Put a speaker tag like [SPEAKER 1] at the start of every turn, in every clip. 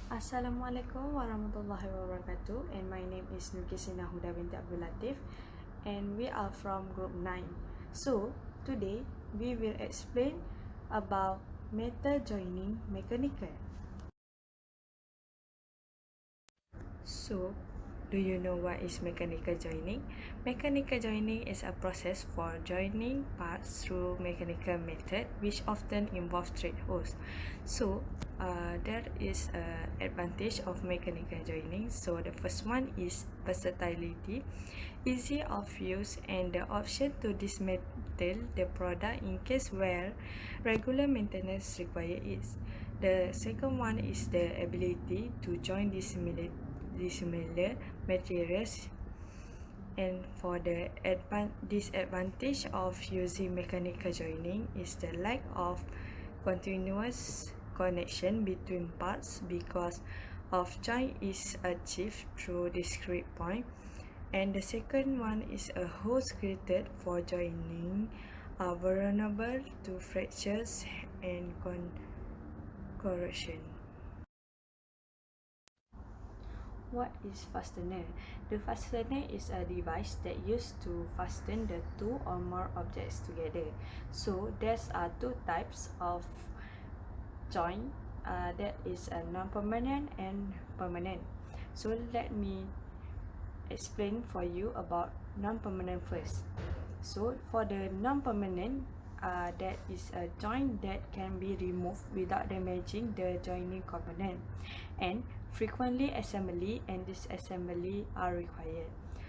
[SPEAKER 1] Assalamualaikum warahmatullahi wabarakatuh, and my name is Nurkisina Huda binti Abdul Latif, and we are from group 9. So today we will explain about metal joining mechanical. So, do you know what is mechanical joining? Mechanical joining is a process for joining parts through mechanical method, which often involves thread holes. So, there is an advantage of mechanical joining. So, the first one is versatility, easy of use, and the option to dismantle the product in case where regular maintenance required is. The second one is the ability to join dissimilar materials, and for the disadvantage of using mechanical joining is the lack of continuous connection between parts because of joint is achieved through discrete point, and the second one is a holes created for joining are vulnerable to fractures and corrosion. What is fastener? The fastener is a device that used to fasten the two or more objects together. So there are two types of joint. That is a non-permanent and permanent. So let me explain for you about non-permanent first. So for the non-permanent, that is a joint that can be removed without damaging the joining component, and frequently assembly and disassembly are required.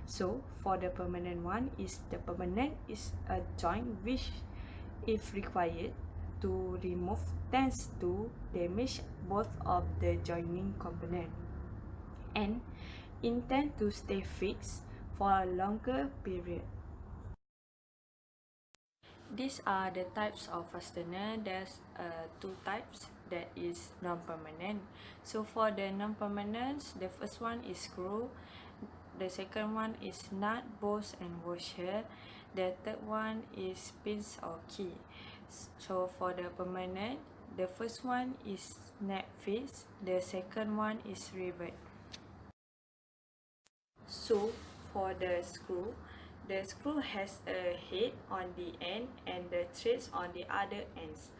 [SPEAKER 1] So for the permanent one, is the permanent is a joint which, if required to remove, tends to damage both of the joining component and intend to stay fixed for a longer period. These are the types of fastener. There's two types, that is non-permanent. So for the non-permanent, the first one is screw, the second one is nut, bolts and washer, the third one is pins or key. So for the permanent, the first one is snap fix, the second one is rivet. So for the screw has a head on the end and the threads on the other ends.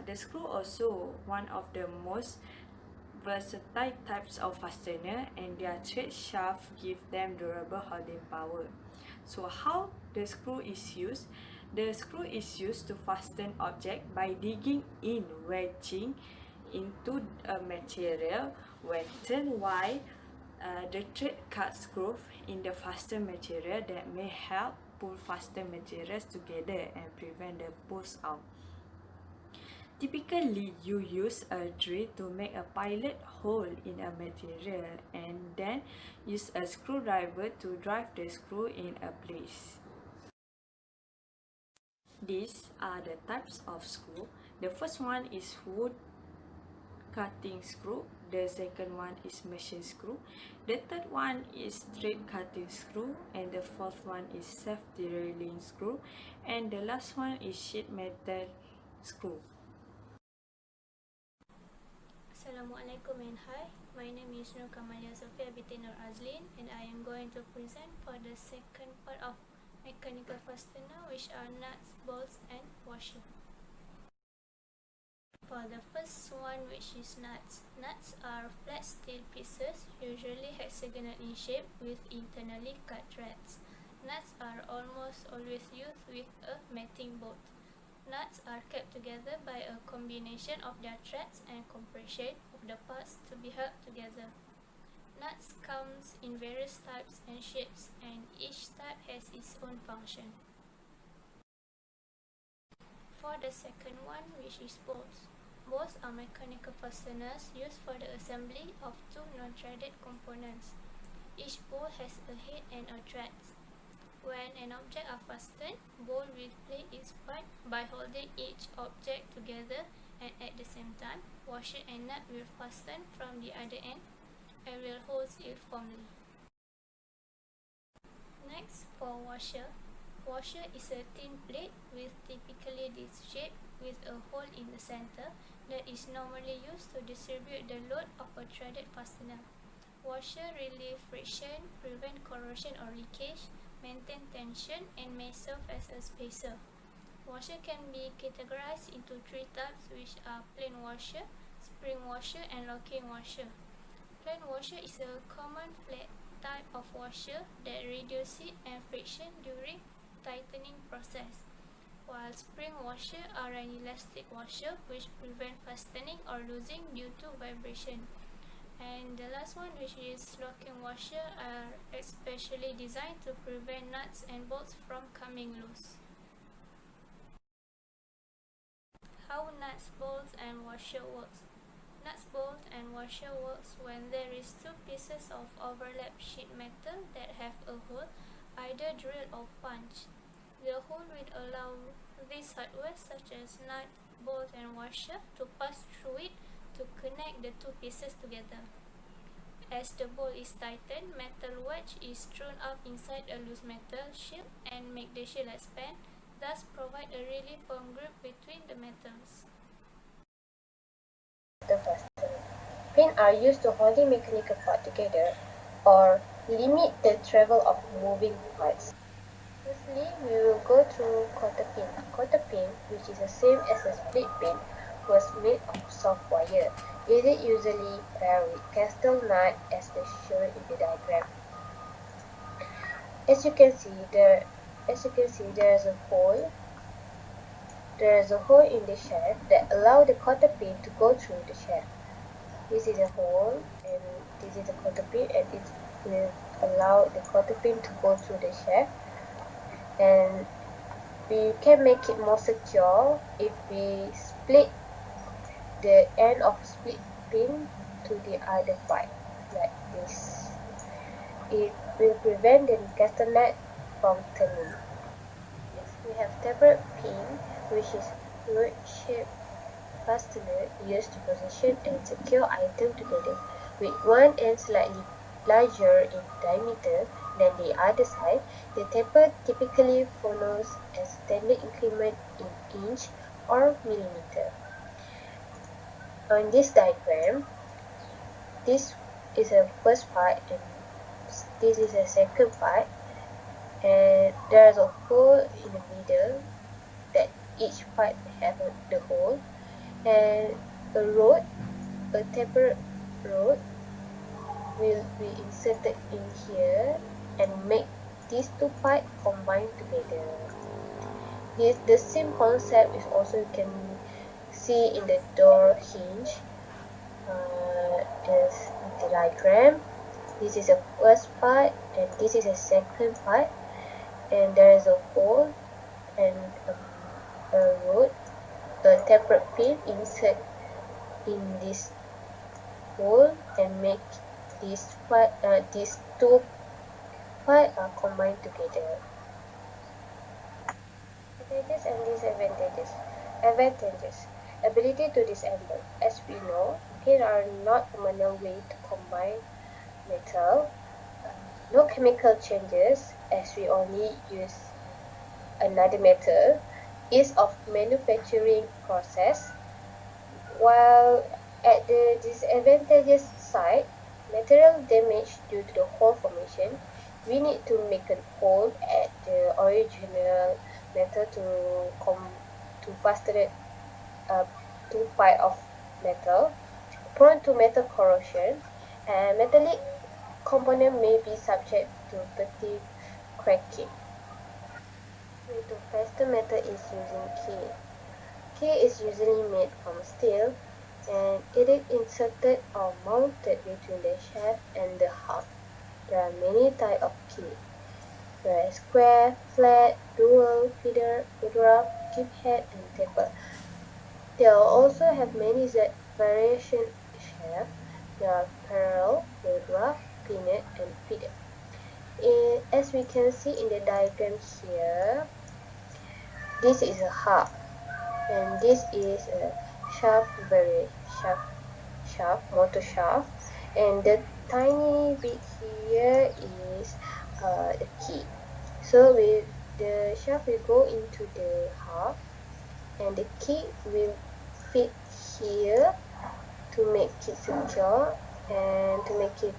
[SPEAKER 1] The screw also one of the most versatile types of fastener, and their thread shaft give them durable holding power. So how the screw is used? The screw is used to fasten object by digging in, wedging into a material. When turned wide, the thread cuts groove in the fasten material that may help pull fasten materials together and prevent the pulls out. Typically, you use a drill to make a pilot hole in a material and then use a screwdriver to drive the screw in a place. These are the types of screw. The first one is wood cutting screw, the second one is machine screw, the third one is thread cutting screw, and the fourth one is self derailing screw, and the last one is sheet metal screw.
[SPEAKER 2] Assalamualaikum and hi, my name is Nur Kamalia Sofia binti Nur Azlin, and I am going to present for the second part of mechanical fastener, which are nuts, bolts and washer. For the first one, which is nuts. Nuts are flat steel pieces, usually hexagonal in shape with internally cut threads. Nuts are almost always used with a matching bolt. Nuts are kept together by a combination of their threads and compression of the parts to be held together. Nuts comes in various types and shapes, and each type has its own function. For the second one, which is bolts. Bolts are mechanical fasteners used for the assembly of two non-threaded components. Each bolt has a head and a thread. When an object are fastened, bolt will play its part by holding each object together, and at the same time, washer and nut will fasten from the other end and will hold it firmly. Next, for washer. Washer is a thin plate with typically this shape with a hole in the center that is normally used to distribute the load of a threaded fastener. Washer relieve friction, prevent corrosion or leakage, maintain tension, and may serve as a spacer. Washer can be categorized into three types, which are plain washer, spring washer, and locking washer. Plain washer is a common flat type of washer that reduces heat and friction during tightening process, while spring washer are an elastic washer which prevent fastening or losing due to vibration. And the last one, which is locking washer, are especially designed to prevent nuts and bolts from coming loose. How nuts, bolts, and washer works. Nuts, bolt, and washer works when there is two pieces of overlap sheet metal that have a hole, either drill or punch. The hole will allow these hardware such as nut, bolt, and washer to pass through it to connect the two pieces together. As the bolt is tightened, metal wedge is thrown up inside a loose metal shield and make the shield expand, thus provide a really firm grip between the metals.
[SPEAKER 3] The fastener. Pins are used to hold the mechanical part together or limit the travel of moving parts. Firstly, we will go through cotter pin. Cotter pin, which is the same as a split pin, was made of soft wire. It is usually paired with castle nut as shown in the diagram. As you can see, there is a hole. There is a hole in the shaft that allows the cotter pin to go through the shaft. This is a hole, and this is a cotter pin, and it will allow the cotter pin to go through the shaft. And we can make it more secure if we split the end of split pin to the other part, like this. It will prevent the castle nut from turning. Next, we have tapered pin, which is rod-shaped fastener used to position and secure items together, with one end slightly larger in diameter than the other side. The taper typically follows a standard increment in inch or millimeter. On this diagram, this is the first part and this is the second part, and there is a hole in the middle that each part have the hole, and a taper rod will be inserted in here and make these two parts combine together. The same concept is also you can see in the door hinge. Is the diagram. This is the first part and this is the second part, and there is a hole and a rod, a tapered pin insert in this hole and make these two parts are combined together. Advantages and disadvantages. Advantages. Ability to disassemble. As we know, pins are not a manual way to combine metal. No chemical changes, as we only use another metal. Ease of manufacturing process. While at the disadvantages side, material damage due to the hole formation, we need to make a hole at the original metal to fasten two part of metal, prone to metal corrosion, and metallic component may be subject to petty cracking. Way to fasten metal is using key. Key is usually made from steel and it is inserted or mounted between the shaft and the hub. There are many types of key. There are square, flat, dual, feeder, wrap, keep head, and taper. They also have many variation shaft. There are parallel, wrap, pinion, and feeder. As we can see in the diagram here, this is a hub, and this is a motor shaft, and the tiny bit here is the key. So the shaft will go into the half and the key will fit here to make it secure and to make it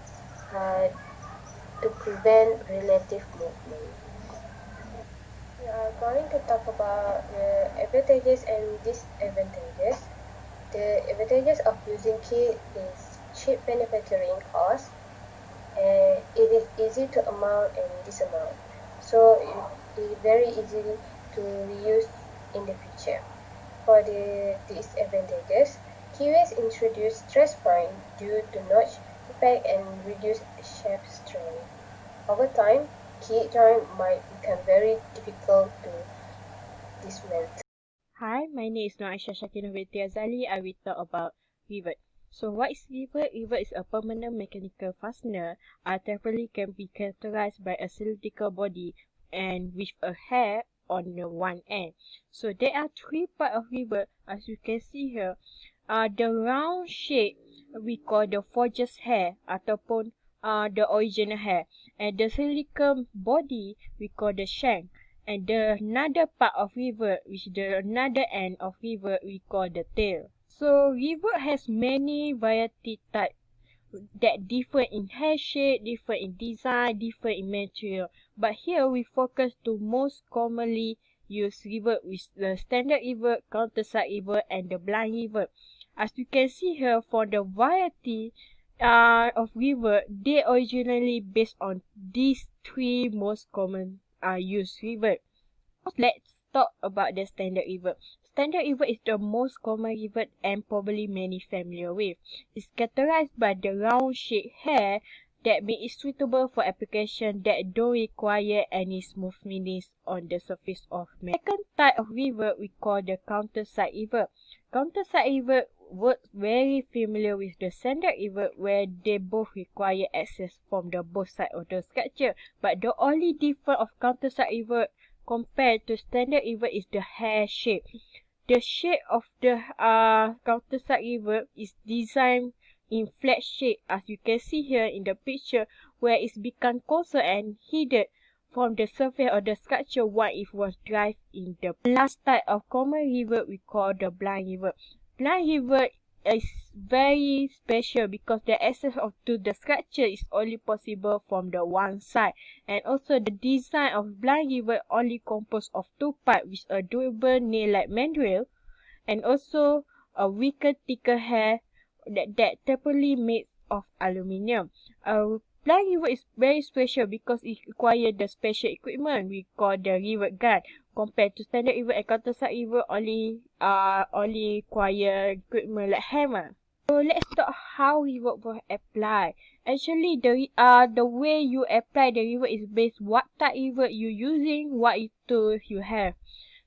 [SPEAKER 3] to prevent relative movement. We are going to talk about the advantages and disadvantages. The advantages of using key is cheap manufacturing cost, and it is easy to mount and dismount, so it is very easy to reuse in the future. For the disadvantages, keyways introduce stress point due to notch effect and reduce shaft strength. Over time, key joint might become very difficult to dismantle.
[SPEAKER 4] Hi, my name is Noaisha Shakina binti Azali. I will talk about rivet. So what is rivet? Rivet is a permanent mechanical fastener. Typically can be characterized by a cylindrical body and with a hair on the one end. So there are three parts of rivet as you can see here. The round shape we call the forged hair ataupun the original hair, and the cylindrical body we call the shank. And the another part of rivet, which the another end of rivet we call the tail. So rivet has many variety type that differ in hair shape, differ in design, differ in material. But here we focus to most commonly used rivet with the standard rivet, countersunk rivet and the blind rivet. As you can see here, for the variety of rivet, they originally based on these three most common used rivet. Let's talk about the standard rivet. Standard rivet is the most common rivet and probably many familiar with. It's characterized by the round shaped hair that make it suitable for application that don't require any smooth finishes on the surface of metal. Second type of rivet we call the countersunk rivet. Countersunk rivet works very familiar with the standard rivet where they both require access from the both sides of the structure. But the only difference of countersunk rivet compared to standard rivet is the hair shape. The shape of the countersunk rivet is designed in flat shape as you can see here in the picture where it's become closer and hidden from the surface of the structure while it was drive in the last type of common rivet we call the blind rivet. Blind rivet is very special because the access to the structure is only possible from the one side, and also the design of blind rivet only composed of two parts with a durable nail-like mandrel and also a weaker thicker hair that typically made of aluminium. Blind rivet is very special because it requires the special equipment we call the rivet gun. Compared to standard rivet and countersunk rivet only require equipment like hammer. So let's talk how rivet will apply. Actually, the way you apply the rivet is based what type rivet you using, what tools you have.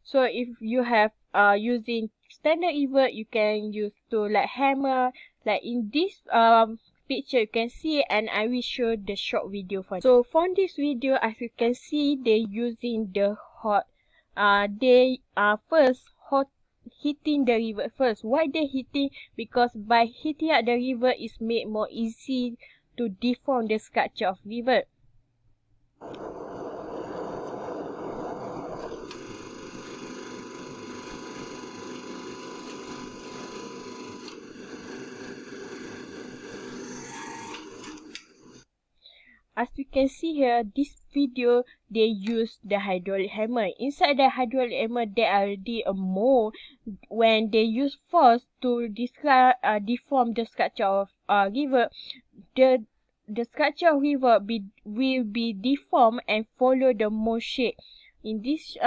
[SPEAKER 4] So if you have using standard rivet, you can use tool like hammer. Like in this picture you can see, and I will show the short video for you. So from this video, as you can see, they using the hot. They are first hot hitting the rivet first. Why they hitting? Because by hitting up the rivet is made more easy to deform the structure of rivet. As you can see here, this video, they use the hydraulic hammer. Inside the hydraulic hammer, there are already a mold. When they use force to deform the structure of rivet, the structure of rivet will be deformed and follow the mold shape. In this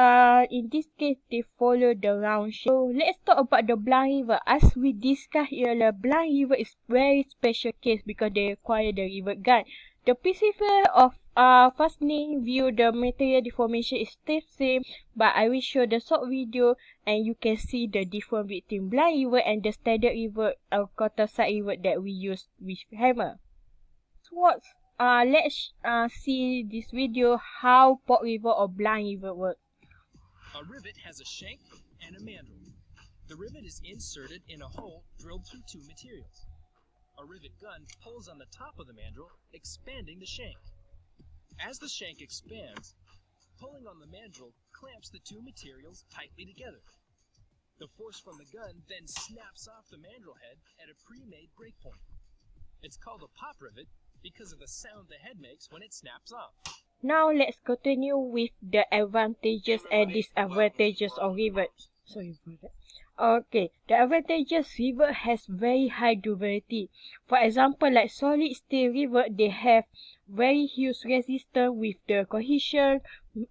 [SPEAKER 4] case, they follow the round shape. So let's talk about the blind rivet. As we discussed earlier, blind rivet is very special case because they require the rivet gun. The principle of fastening view the material deformation is still same, but I will show the short video and you can see the difference between blind rivet and the standard rivet or countersunk rivet that we use with hammer. Let's see this video how port rivet or blind rivet works.
[SPEAKER 5] A rivet has a shank and a mandrel. The rivet is inserted in a hole drilled through two materials. A rivet gun pulls on the top of the mandrel, expanding the shank. As the shank expands, Pulling on the mandrel clamps the two materials tightly together. The force from the gun then snaps off the mandrel head at a pre-made breakpoint. It's called a pop rivet because of the sound the head makes when it snaps off.
[SPEAKER 4] Now let's continue with the advantages and disadvantages of rivet. Sorry for that. Okay, the advantages: rivet has very high durability. For example, like solid steel rivet, they have very huge resistance with the cohesion,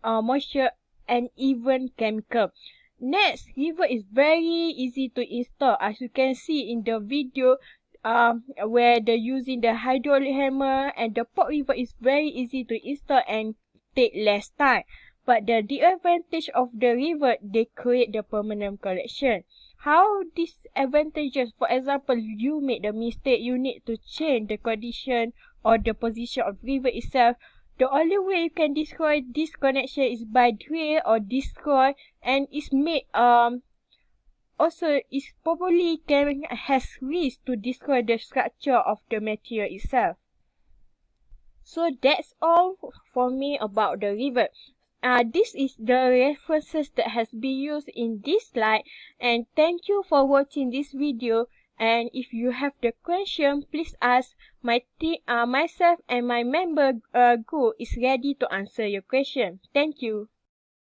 [SPEAKER 4] moisture, and even chemical. Next, rivet is very easy to install. As you can see in the video, where they're using the hydraulic hammer, and the pop rivet is very easy to install and take less time. But the disadvantage of the rivet, they create the permanent correction. How disadvantages? For example, you made the mistake, you need to change the condition or the position of rivet itself. The only way you can destroy this connection is by drill or destroy, and it's made also it probably has risk to destroy the structure of the material itself. So that's all for me about the rivet. This is the references that has been used in this slide, and thank you for watching this video. And if you have the question, please ask. Myself and my member group is ready to answer your question. Thank you.